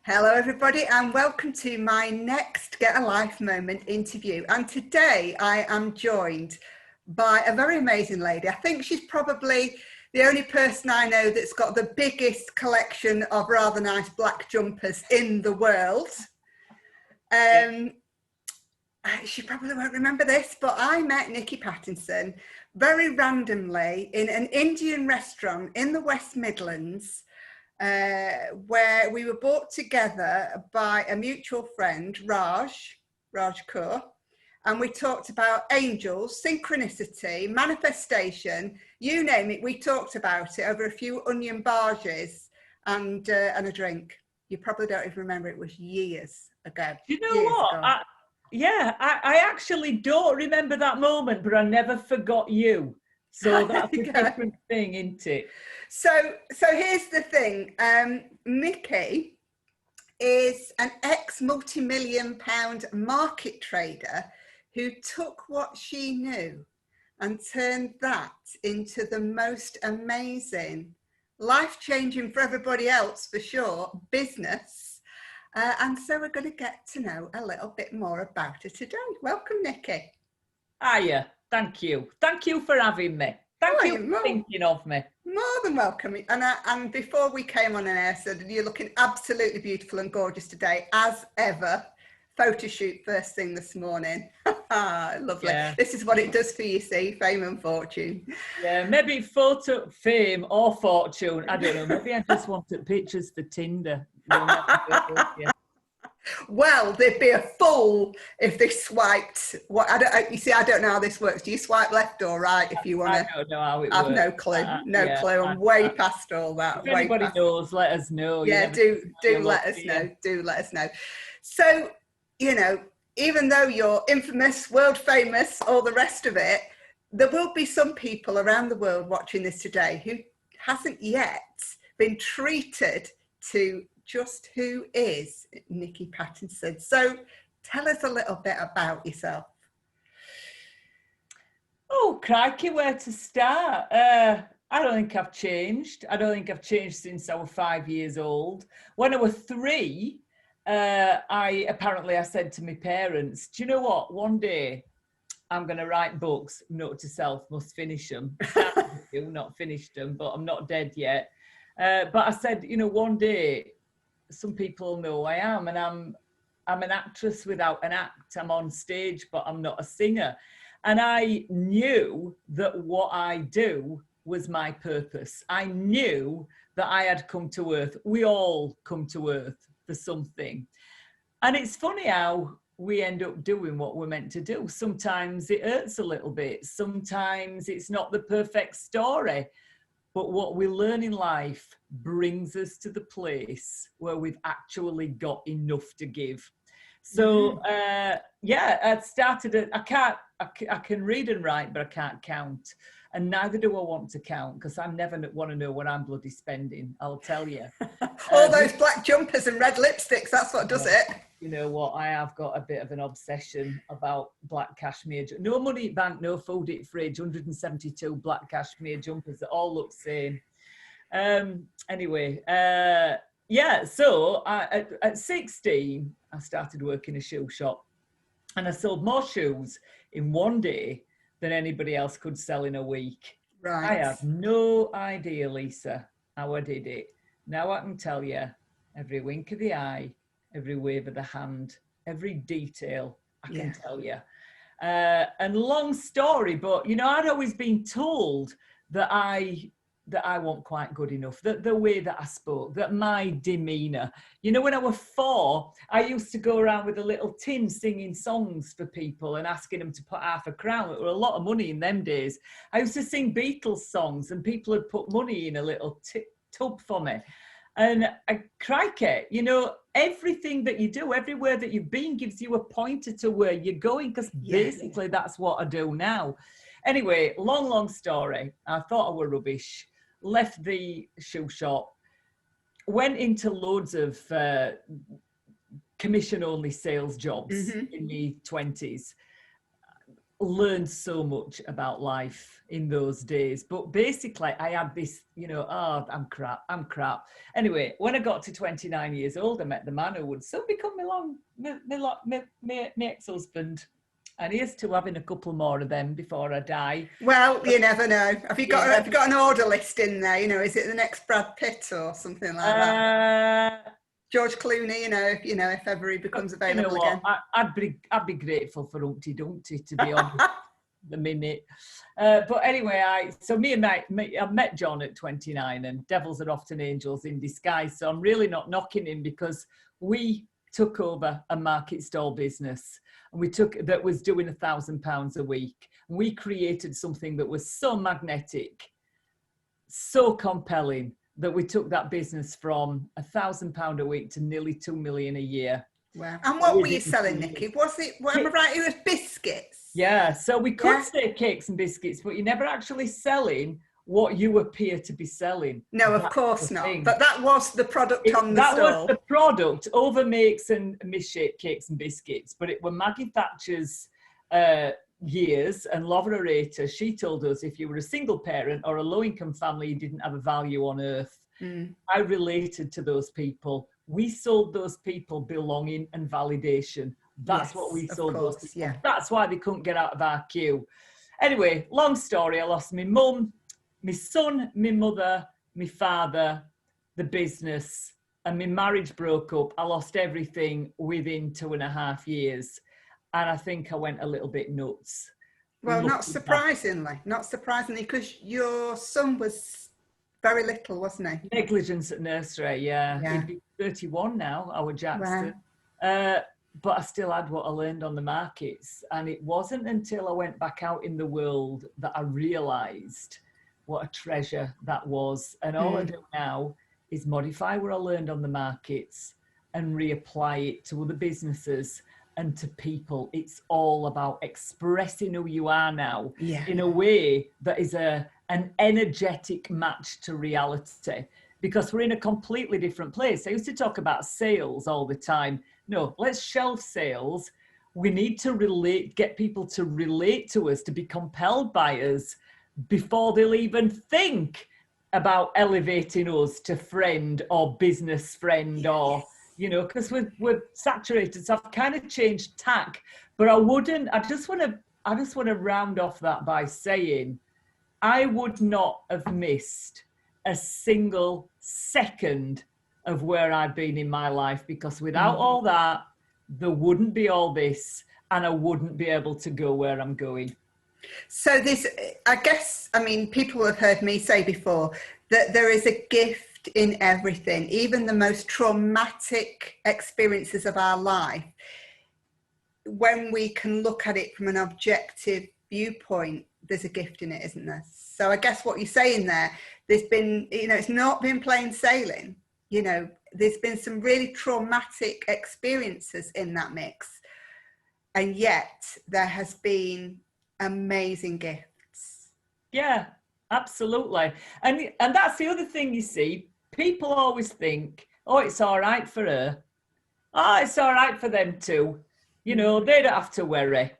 Hello everybody and welcome to my next Get a Life Moment interview, and today I am joined by a very amazing lady. I think she's probably the only person I know that's got the biggest collection of rather nice black jumpers in the world. She probably won't remember this, but I met Nicky Pattinson very randomly in an Indian restaurant in the West Midlands, where we were brought together by a mutual friend, Raj Kaur, and we talked about angels, synchronicity, manifestation, you name it. We talked about it over a few onion barges and a drink. You probably don't even remember, it was years ago. You know what? I actually don't remember that moment, but I never forgot you. So that's a different thing, isn't it? So here's the thing. Nicky is an ex-multi-million pound market trader who took what she knew and turned that into the most amazing, life-changing for everybody else, for sure, business. And so we're going to get to know a little bit more about her today. Welcome, Nicky. Hiya. Thank you. Thank you for having me. Thank you for thinking of me. More than welcome. And before we came on an air, said you're looking absolutely beautiful and gorgeous today, as ever. Photo shoot first thing this morning. Lovely. Yeah. This is what it does for you, see, fame and fortune. Yeah, maybe photo fame or fortune. I don't know. Maybe I just wanted pictures for Tinder. Well, they'd be a fool if they swiped. I don't know how this works. Do you swipe left or right if you want to? I don't know how it works. I've no clue. No clue. I'm way past all that. If anybody knows, let us know. Yeah, do let us know. Do let us know. So, you know, even though you're infamous, world famous, all the rest of it, there will be some people around the world watching this today who hasn't yet been treated to just who is Nicky Pattinson. So tell us a little bit about yourself. Oh, crikey, where to start? I don't think I've changed. I don't think I've changed since I was 5 years old. When I was 3, I said to my parents, do you know what? One day I'm going to write books. Note to self, must finish them. Not finished them, but I'm not dead yet. But I said, you know, one day some people know who I am, and I'm an actress without an act. I'm on stage, but I'm not a singer. And I knew that what I do was my purpose. I knew that I had come to earth. We all come to earth for something. And it's funny how we end up doing what we're meant to do. Sometimes it hurts a little bit. Sometimes it's not the perfect story. But what we learn in life brings us to the place where we've actually got enough to give. So, I started, I can read and write, but I can't count. And neither do I want to count, because I never want to know what I'm bloody spending, I'll tell you. All those black jumpers and red lipsticks, that's what does it. You know what, I have got a bit of an obsession about black cashmere. No money at bank, no food at fridge, 172 black cashmere jumpers that all look the same. So at 16, I started working a shoe shop, and I sold more shoes in one day than anybody else could sell in a week. Right. I have no idea, Lisa, how I did it. Now I can tell you, every wink of the eye, every wave of the hand, every detail, I can tell you. And long story, but, you know, I'd always been told that I wasn't quite good enough, that the way that I spoke, that my demeanour. You know, when I was 4, I used to go around with a little tin singing songs for people and asking them to put £50. It was a lot of money in them days. I used to sing Beatles songs, and people had put money in a little tub for me. And crikey, you know, everything that you do, everywhere that you've been gives you a pointer to where you're going, because basically that's what I do now. Anyway, long story. I thought I were rubbish. Left the shoe shop, went into loads of commission-only sales jobs in my 20s. learned so much about life in those days. But basically, I had this, oh, I'm crap. Anyway, when I got to 29 years old, I met the man who would soon become my ex-husband. And here's to having a couple more of them before I die. Well, you never know. Have you got an order list in there? Is it the next Brad Pitt or something like that? George Clooney, if ever he becomes available again. I'd be grateful for Humpty Dumpty, to be honest. The minute. But anyway, I met John at 29, and devils are often angels in disguise. So I'm really not knocking him, because we took over a market stall business, and that was doing £1,000 a week. And we created something that was so magnetic, so compelling, that we took that business from £1,000 a week to nearly 2 million a year. Wow. And what were you selling, Nicky? Was it, am I right, it was biscuits? Yeah, so we could say cakes and biscuits, but you're never actually selling what you appear to be selling. No, of course not. But that was the product on the That stall. was the product, overmakes and misshaped cakes and biscuits. But it were Maggie Thatcher's years, and Loverator. She told us if you were a single parent or a low-income family, you didn't have a value on earth. I related to those people. We sold those people belonging and validation. That's what we sold those people. Yeah. That's why they couldn't get out of our queue. Anyway, long story, I lost my mum, my son, my mother, my father, the business, and my marriage broke up. I lost everything within 2.5 years. And I think I went a little bit nuts. Well, not surprisingly, because your son was very little, wasn't he? Negligence at nursery, yeah. He'd be 31 now, our Jackson. Wow. But I still had what I learned on the markets. And it wasn't until I went back out in the world that I realised what a treasure that was. And all I do now is modify what I learned on the markets and reapply it to other businesses and to people. It's all about expressing who you are now in a way that is an energetic match to reality, because we're in a completely different place. I used to talk about sales all the time. No, let's shelve sales. We need to get people to relate to us, to be compelled by us before they'll even think about elevating us to friend or business friend or, because we're saturated. So I've kind of changed tack, but I just want to round off that by saying I would not have missed a single second of where I'd been in my life, because without all that, there wouldn't be all this, and I wouldn't be able to go where I'm going. So this, I guess, people have heard me say before that there is a gift in everything, even the most traumatic experiences of our life. When we can look at it from an objective viewpoint, there's a gift in it, isn't there? So I guess what you're saying there, there's been, it's not been plain sailing. There's been some really traumatic experiences in that mix. And yet there has been amazing gifts. Yeah, absolutely. And that's the other thing, you see. People always think, oh, it's all right for her. Oh, it's all right for them too. They don't have to worry.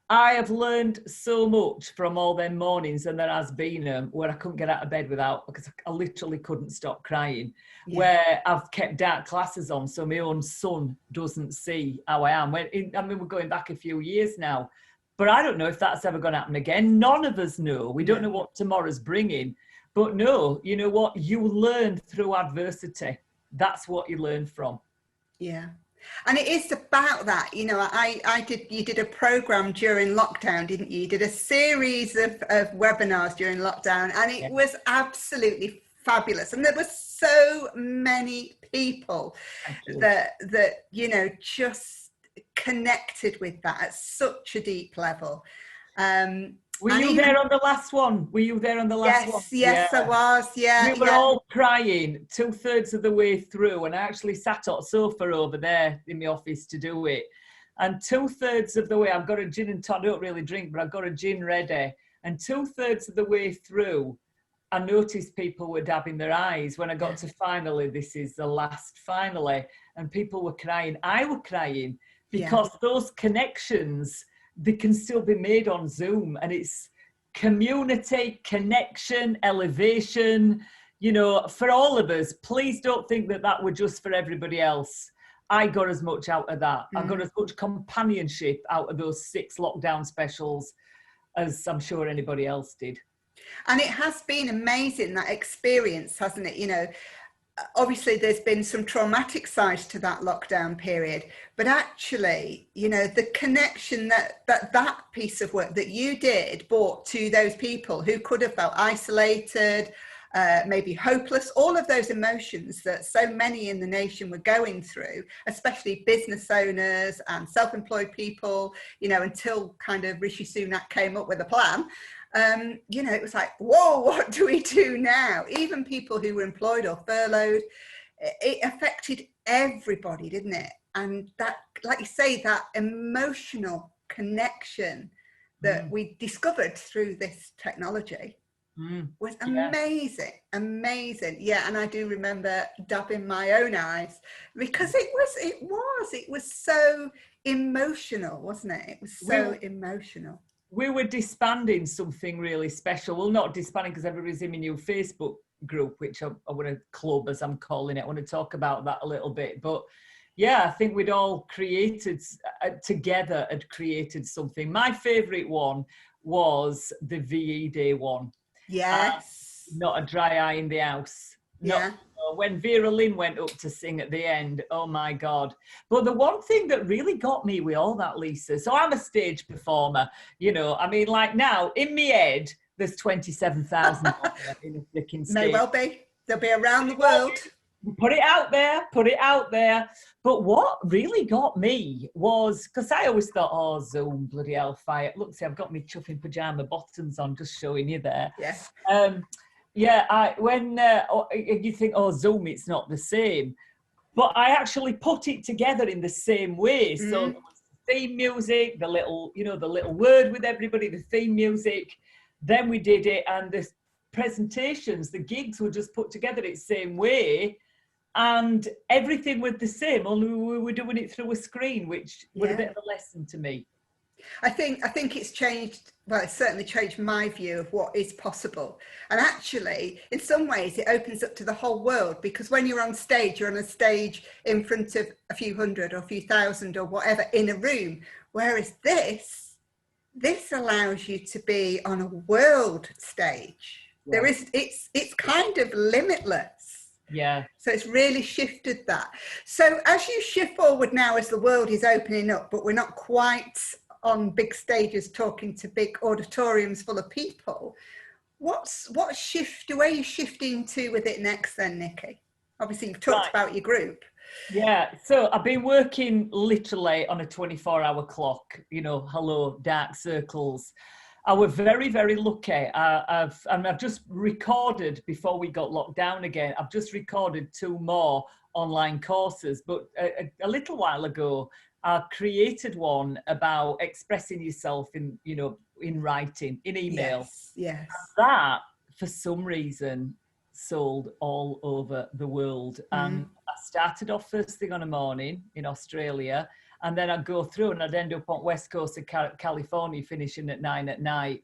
I have learned so much from all them mornings, and there has been where I couldn't get out of bed because I literally couldn't stop crying, where I've kept dark glasses on so my own son doesn't see how I am. We're going back a few years now, but I don't know if that's ever going to happen again. None of us know. We don't know what tomorrow's bringing. But no, you know what? You learn through adversity. That's what you learn from. Yeah. And it is about that, you did a program during lockdown, didn't you? You did a series of webinars during lockdown, and it was absolutely fabulous. And there were so many people that just connected with that at such a deep level. Were you there on the last one? Yes, I was. Yeah. We were all crying 2/3 of the way through, and I actually sat on a sofa over there in the office to do it. And 2/3 of the way, I've got a gin and tonic. I don't really drink, but I've got a gin ready. And 2/3 of the way through, I noticed people were dabbing their eyes when I got to finally, this is the last finally, and people were crying. I were crying because those connections they can still be made on Zoom, and it's community, connection, elevation, you know, for all of us. Please don't think that that were just for everybody else. I got as much out of that. I got as much companionship out of those 6 lockdown specials as I'm sure anybody else did. And it has been amazing, that experience, hasn't it? You know, obviously there's been some traumatic sides to that lockdown period, but actually, you know, the connection that piece of work that you did brought to those people who could have felt isolated, maybe hopeless, all of those emotions that so many in the nation were going through, especially business owners and self-employed people, you know, until kind of Rishi Sunak came up with a plan. You know, it was like, whoa, what do we do now? Even people who were employed or furloughed, it affected everybody, didn't it? And that, like you say, that emotional connection that we discovered through this technology was amazing, amazing. Yeah, and I do remember dabbing my own eyes because it was so emotional, wasn't it? It was so emotional. We were disbanding something really special. Well, not disbanding because everybody's in my new Facebook group, which I want to club, as I'm calling it. I want to talk about that a little bit. But yeah, I think we'd all created, together had created something. My favourite one was the VE Day one. Yes. Not a dry eye in the house. Yeah. When Vera Lynn went up to sing at the end, oh my God. But the one thing that really got me with all that, Lisa, so I'm a stage performer, you know, I mean, like now, in my head, there's 27,000 in a freaking stage. May well be. They'll be around the world. Put it out there, put it out there. But what really got me was, because I always thought, oh, Zoom, bloody hellfire. Look, see, I've got my chuffing pyjama bottoms on, just showing you there. Yes. Yeah, when you think, oh, Zoom, it's not the same. But I actually put it together in the same way. So there was the theme music, the little word with everybody, the theme music. Then we did it, and the presentations, the gigs were just put together the same way. And everything was the same, only we were doing it through a screen, which was a bit of a lesson to me. I think it's changed, well, it's certainly changed my view of what is possible. And actually, in some ways, it opens up to the whole world, because when you're on stage in front of a few hundred or a few thousand or whatever in a room. Whereas this allows you to be on a world stage. Yeah. It's kind of limitless. Yeah. So it's really shifted that. So as you shift forward now, as the world is opening up, but we're not quite on big stages talking to big auditoriums full of people, what shift, where are you shifting to with it next then, Nicky? Obviously you've talked about your group. Yeah, so I've been working literally on a 24-hour clock, you know, hello, dark circles. I was very, very lucky. I've just recorded, before we got locked down again, I've just recorded 2 more online courses. But a little while ago, I created one about expressing yourself in writing, in email. Yes. And that, for some reason, sold all over the world. And I started off first thing on a morning in Australia. And then I'd go through and I'd end up on West Coast of California, finishing at 9 at night.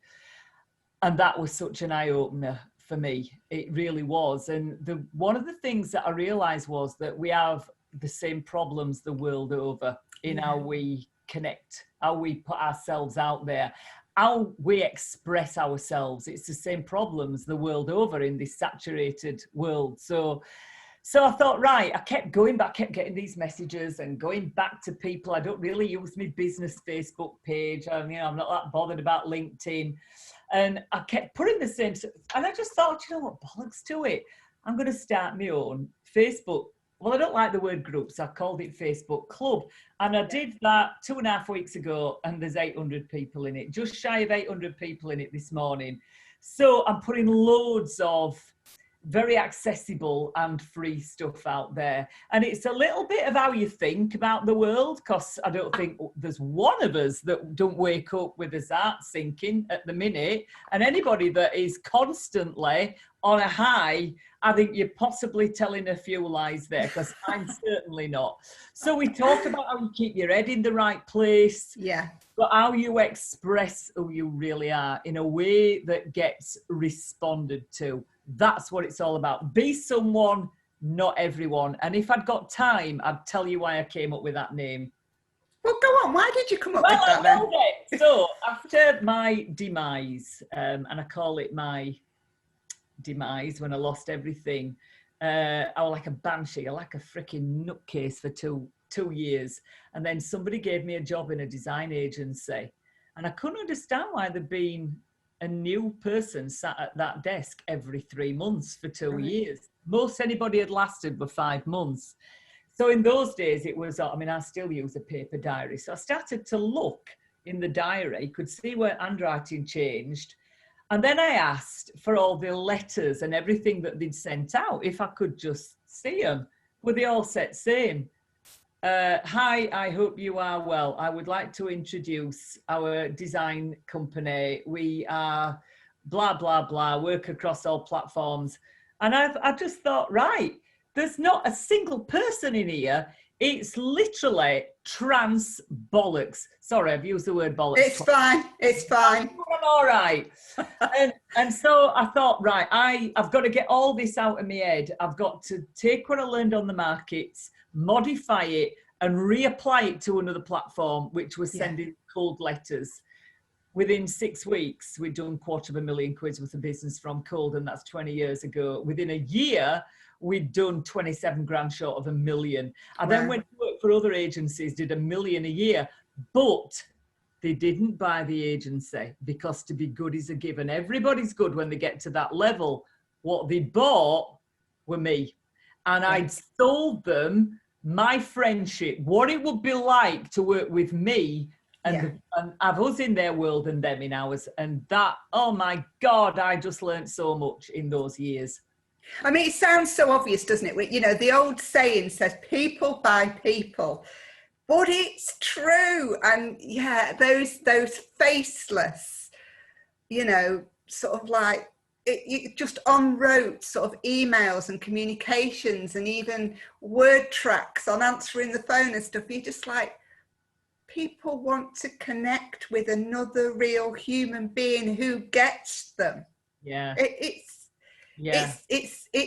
And that was such an eye-opener for me. It really was. And one of the things that I realized was that we have the same problems the world over in how we connect, how we put ourselves out there, how we express ourselves. It's the same problems the world over in this saturated world. So I thought, right, I kept going back, kept getting these messages and going back to people. I don't really use my business Facebook page. I'm not that bothered about LinkedIn. And I kept putting the same stuff. And I just thought, you know what, bollocks to it. I'm going to start my own Facebook. Well, I don't like the word group, so I called it Facebook Club. And I did that 2.5 weeks ago, and there's 800 people in it, just shy of 800 people in it this morning. So I'm putting loads of very accessible and free stuff out there. And it's a little bit of how you think about the world, because I don't think there's one of us that don't wake up with his heart sinking at the minute. And anybody that is constantly on a high, I think you're possibly telling a few lies there, because I'm certainly not. So we talk about how you keep your head in the right place, Yeah. but how you express who you really are in a way that gets responded to. That's what it's all about. Be someone, not everyone. And if I'd got time, I'd tell you why I came up with that name. Well, go on. Why did you come up with Well, that then? it. So after my demise, and I call it my demise when I lost everything, I was like a banshee, like a freaking nutcase for two years. And then somebody gave me a job in a design agency. And I couldn't understand why there'd been a new person sat at that desk every 3 months for 2 years. Most anybody had lasted were 5 months. So in those days, it was, I mean, I still use a paper diary. So I started to look in the diary, could see where handwriting changed. And then I asked for all the letters and everything that they'd sent out, if I could just see them. Were they all set same? Hi, I hope you are well. I would like to introduce our design company. We are blah, blah, blah, work across all platforms. And I just thought, right, there's not a single person in here. It's literally trans bollocks. Sorry, I've used the word bollocks. It's fine. It's fine. I'm all right. and so I thought, right, I've got to get all this out of my head. I've got to take what I learned on the markets, modify it, and reapply it to another platform, which was sending cold letters. Within 6 weeks, we'd done £250,000 worth of business from cold, and that's 20 years ago. Within a year, we'd done 27 grand short of $1 million. I then went to work for other agencies, did $1 million a year, but they didn't buy the agency, because to be good is a given. Everybody's good when they get to that level. What they bought were me. And I'd sold them my friendship, what it would be like to work with me and have us in their world and them in ours. And that, oh my God, I just learned so much in those years. I mean, it sounds so obvious, doesn't it? You know, the old saying says people buy people, but it's true. And yeah, those faceless, you know, sort of like it just on rote sort of emails and communications and even word tracks on answering the phone and stuff. You're just like, people want to connect with another real human being who gets them. Yeah. It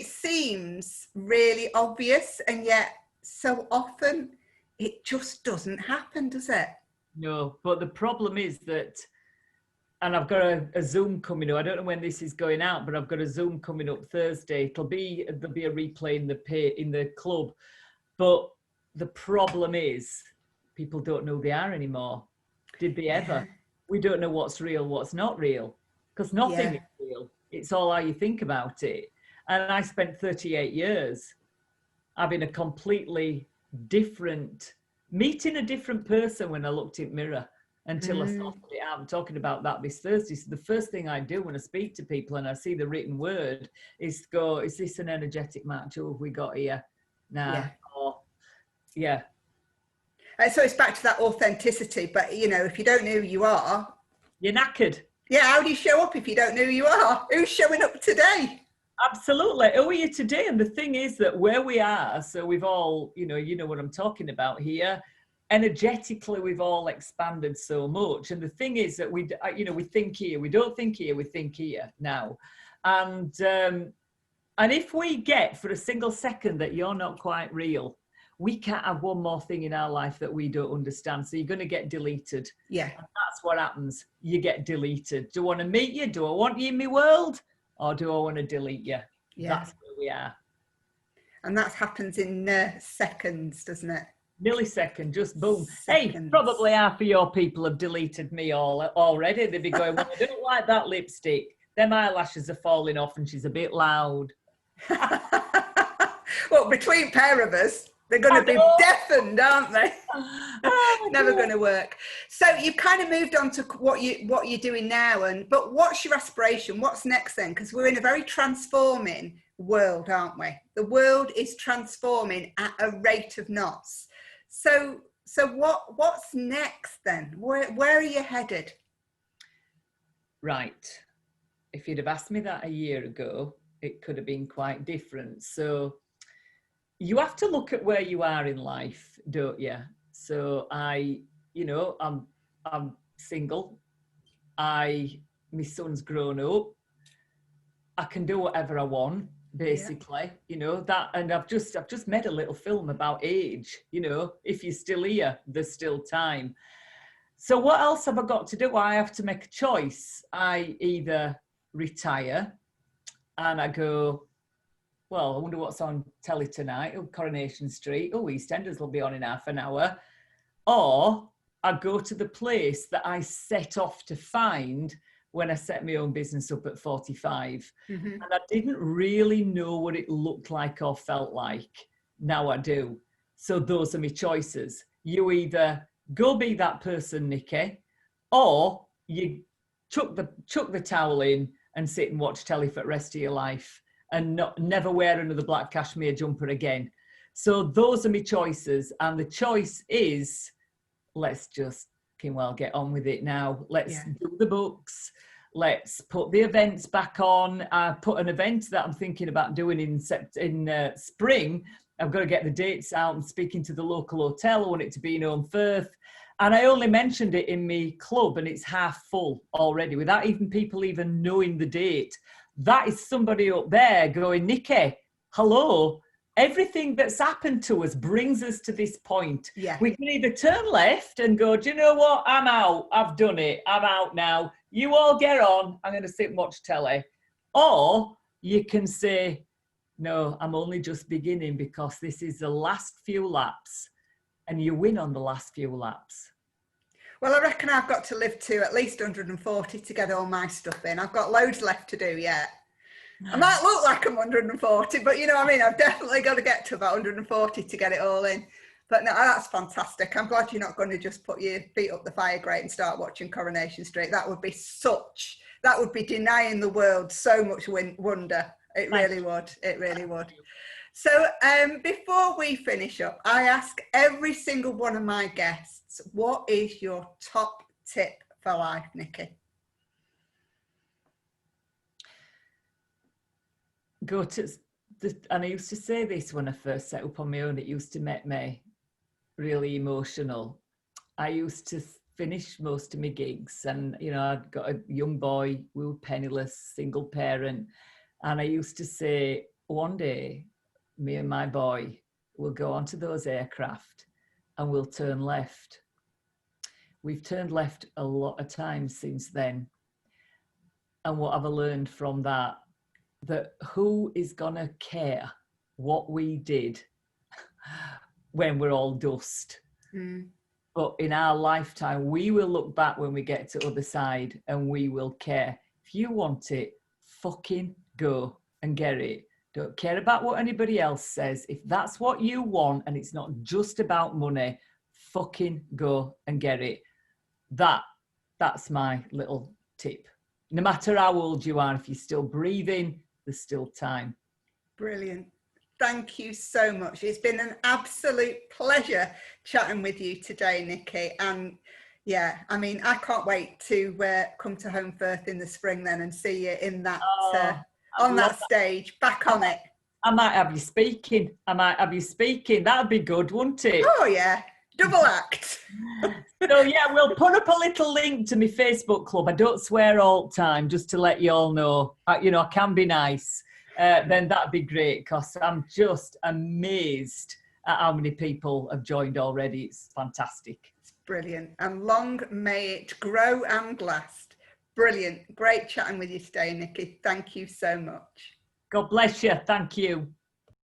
seems really obvious, and yet so often it just doesn't happen, does it? No, but the problem is that, and I've got a Zoom coming up. I don't know when this is going out, but I've got a Zoom coming up Thursday. There'll be a replay in the club. But the problem is people don't know who they are anymore. Did they ever? Yeah. We don't know what's real, what's not real, because nothing is real. It's all how you think about it. And I spent 38 years having a completely different, meeting a different person when I looked in the mirror until I sorted it out. I'm talking about that this Thursday. So the first thing I do when I speak to people and I see the written word is go, is this an energetic match? Or have we got here? Nah. Yeah. So it's back to that authenticity. But, you know, if you don't know who you are, you're knackered. Yeah, how do you show up if you don't know who you are? Who's showing up today? Absolutely. Who are you today? And the thing is that where we are, so we've all, you know what I'm talking about here, energetically, we've all expanded so much. And the thing is that we think here, we don't think here, we think here now. And if we get for a single second that you're not quite real, we can't have one more thing in our life that we don't understand. So you're going to get deleted. Yeah. And that's what happens. You get deleted. Do I want to meet you? Do I want you in my world? Or do I want to delete you? Yeah. That's where we are. And that happens in seconds, doesn't it? Millisecond, just boom. Seconds. Hey, probably half of your people have deleted me already. They'd be going, well, I don't like that lipstick. Them eyelashes are falling off and she's a bit loud. Well, between pair of us, they're going to be deafened, aren't they? Never going to work. So you've kind of moved on to what you're doing now, but what's your aspiration? What's next then? Because we're in a very transforming world, aren't we? The world is transforming at a rate of knots. So what's next then? Where are you headed? Right. If you'd have asked me that a year ago, it could have been quite different. So you have to look at where you are in life, don't you? So I'm single. My son's grown up. I can do whatever I want, basically, that. And I've just made a little film about age. If you're still here, there's still time. So what else have I got to do? I have to make a choice. I either retire and I go, well, I wonder what's on telly tonight. Oh, Coronation Street. Oh, EastEnders will be on in half an hour. Or I go to the place that I set off to find when I set my own business up at 45. Mm-hmm. And I didn't really know what it looked like or felt like. Now I do. So those are my choices. You either go be that person, Nicky, or you chuck the towel in and sit and watch telly for the rest of your life and never wear another black cashmere jumper again. So those are my choices. And the choice is, let's just get on with it now. Let's do the books. Let's put the events back on. I put an event that I'm thinking about doing in spring. I've got to get the dates out and speaking to the local hotel. I want it to be in Home Firth. And I only mentioned it in my club and it's half full already without people knowing the date. That is somebody up there going, Nicky, hello. Everything that's happened to us brings us to this point. Yeah. We can either turn left and go, do you know what? I'm out. I've done it. I'm out now. You all get on. I'm going to sit and watch telly. Or you can say, no, I'm only just beginning because this is the last few laps. And you win on the last few laps. Well, I reckon I've got to live to at least 140 to get all my stuff in. I've got loads left to do yet. I might look like I'm 140, but you know what I mean? I've definitely got to get to about 140 to get it all in. But no, that's fantastic. I'm glad you're not going to just put your feet up the fire grate and start watching Coronation Street. That would be denying the world so much wonder. It really would. It really would. So before we finish up, I ask every single one of my guests, what is your top tip for life, Nicky? And I used to say this when I first set up on my own, it used to make me really emotional. I used to finish most of my gigs and, I'd got a young boy, we were penniless, single parent. And I used to say, one day, me and my boy will go onto those aircraft and we'll turn left. We've turned left a lot of times since then. And what have I learned from that? That who is gonna care what we did when we're all dust? But in our lifetime, we will look back when we get to the other side and we will care. If you want it, fucking go and get it. Don't care about what anybody else says. If that's what you want and it's not just about money, fucking go and get it. That's my little tip. No matter how old you are, if you're still breathing, there's still time. Brilliant. Thank you so much. It's been an absolute pleasure chatting with you today, Nicky. And yeah, I mean, I can't wait to come to Home Firth in the spring then and see you in that on that stage, back on it. I might have you speaking. That'd be good, wouldn't it? Oh yeah, double act. So yeah, we'll put up a little link to my Facebook club. I don't swear all the time, just to let you all know. I can be nice. Then that'd be great, because I'm just amazed at how many people have joined already. It's fantastic. It's brilliant. And long may it grow and last. Brilliant. Great chatting with you today, Nicky. Thank you so much. God bless you. Thank you.